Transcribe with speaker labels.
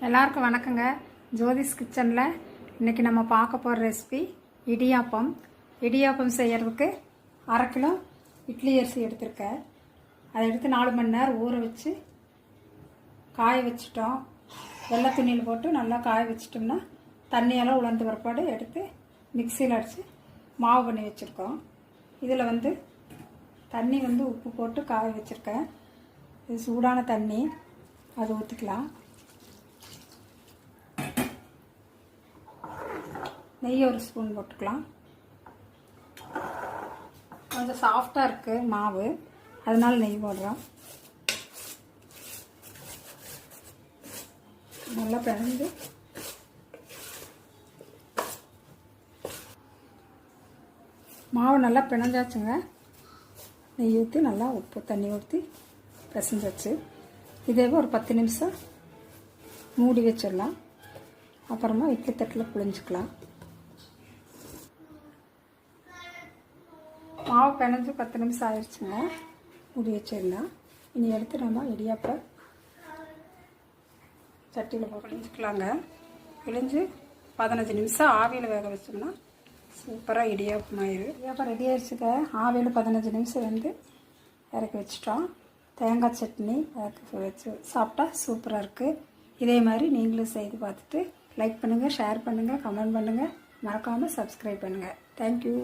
Speaker 1: எல்லாருக்கும் வணக்கங்க. ஜோதிஸ் கிச்சனில் இன்றைக்கி நம்ம பார்க்க போகிற ரெசிபி இடியாப்பம். இடியாப்பம் செய்கிறதுக்கு 1/2 கிலோ இட்லி அரிசி எடுத்திருக்கேன். அதை எடுத்து 4 மணி நேரம் ஊற வச்சு காய வச்சிட்டோம். வெள்ளை துணியில் போட்டு நல்லா காய வச்சிட்டோம்னா தண்ணியெல்லாம் உலர்ந்த பிற்பாடு எடுத்து மிக்சியில் அடித்து மாவு பண்ணி வச்சுருக்கோம். இதில் தண்ணி உப்பு போட்டு காய வச்சுருக்கேன். இது சூடான தண்ணி, அது ஊற்றிக்கலாம். நெய் 1 ஸ்பூன் போட்டுக்கலாம். கொஞ்சம் சாஃப்டாக இருக்குது மாவு, அதனால் நெய் போடுறோம். நல்லா பிணைஞ்சு மாவு நல்லா பிணைஞ்சாச்சுங்க. நெய் ஊற்றி நல்லா உப்பு தண்ணி ஊற்றி பிசைஞ்சாச்சு. இதே ஒரு 10 நிமிஷம் மூடி வச்சிடலாம். அப்புறமா இட்லி தட்டில் புழிஞ்சிக்கலாம். மாவு பிணைஞ்சு 10 நிமிஷம் ஆயிடுச்சுங்க. மூடி வச்சிடலாம். இனி எடுத்து நம்ம இடியாப்ப சட்டியில் பிழிஞ்சிக்கலாங்க. பிழிஞ்சு 15 நிமிஷம் ஆவியில் வேக வச்சோம்னா சூப்பராக இடியாப்பம் ஆயிடும். இடியாப்பம் ரெடி ஆயிடுச்சுங்க. ஆவியில் 15 நிமிஷம் இறக்கி வச்சிட்டோம். தேங்காய் சட்னி வச்சு சாப்பிட்டா சூப்பராக இருக்குது. இதே மாதிரி நீங்களும் செய்து பார்த்துட்டு லைக் பண்ணுங்கள், ஷேர் பண்ணுங்கள், கமெண்ட் பண்ணுங்கள், மறக்காமல் சப்ஸ்கிரைப் பண்ணுங்கள். தேங்க்யூ.